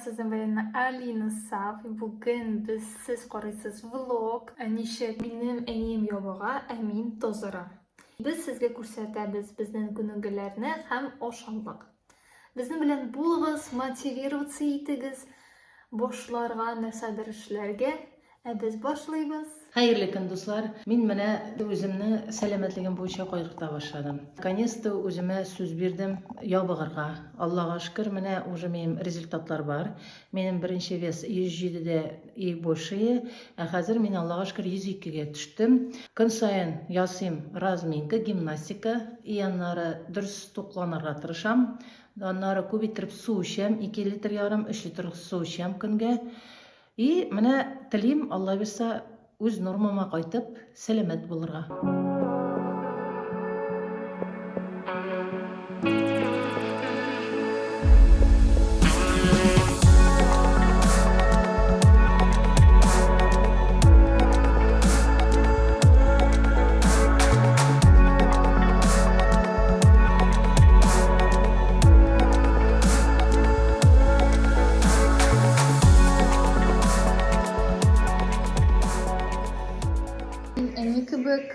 Sizin bilen Alina Saf. Bugün biz siz qaraysiz vlog. Nişe benim enim yobağa Emin Tozara. Biz sizge күрсәтәбез безнең күнегеләрне һәм ашамлык. Безнең белән булыгыз, мотивироваться итегез, башларга нәрсәдер эшләргә. Без башлыйбыз. Hayırlı gün dostlar. Min менә үземнең сәламәтлегем буенча кайгырта башладым. Наконец-то үземә сүз бирдем ябыгырга. Аллага шөкер, менә уже минем результатлар бар. Минем беренче вес 107-дә и больше, хәзер мин Аллага шөкер 102-гә төштем. Көн сайын ясыйм разминка, гимнастика, и аннары дөрес тукланырга тырышам. Аннары күп итеп су эчәм, 2 литр ярым, 3 литр су эчәм көнгә. И менә телим, Алла бирсә, үз нормама кайтып, сәламәт булырга. Eni kebek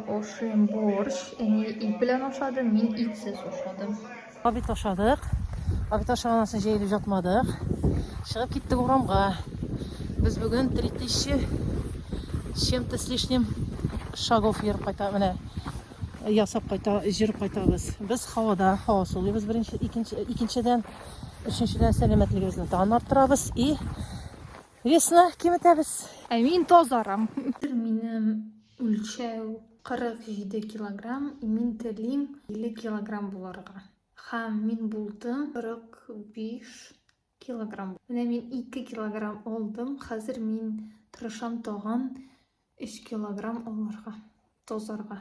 oşuyum borş. Eni ip bilen aşadım, min ipsiz aşadım. Абит ашадык. Абит ашаганнан соң җәйлеп жатмадык. Чыгып киттек урамга. Без бүген 3000 чем-то с лишним шагов йөреп кайта, менә ясап кайта, җөреп кайтабыз. Без һавада, һава сулыйбыз беренче, икенчедән, өченчедән сәламәтлегебезне тагын арттырабыз и весна киметәбез. Emin Tozarам. Минем үлчәү 47 килограмм, мин телим 50 килограмм буларга. Һәм мин булдым 45 килограмм. Менә мин 2 килограмм алдым. Хәзер мин тырышам тагын 3 килограмм алырга, тозарга.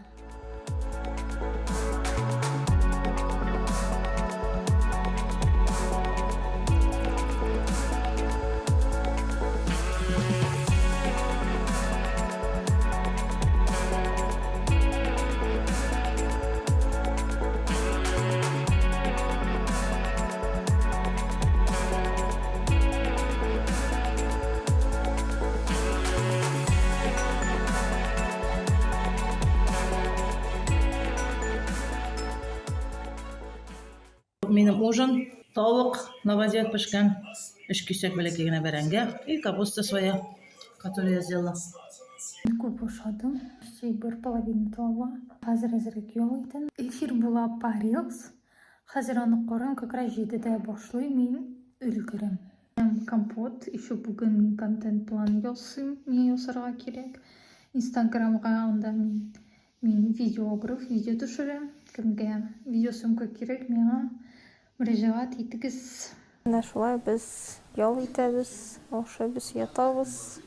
Минем ужин тавык на воде пешкән 3 кисәк бәләкәй генә бәрәңге и капуста своя, которую я сделала. Күп ашадым. 1,5 тонна. Хәзер әзерлек юк икән. Эфир була Париж. Хәзер аны карыйм, как раз 7-дә башлый, мин өлгерәм. Компот, еще бүген мин контент план ясыйм, мин ясарга кирәк. Инстаграмга анда мин видеограф, видео төшерәм. Кемгә видеосъемка кирәк, миңа мөрәҗәгать итегез. Менә шулай без ял итәбез, ашыйбыз, ятабыз.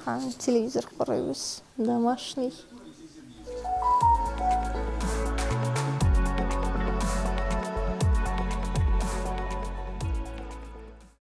Һәм телевизор карыйбыз, домашний.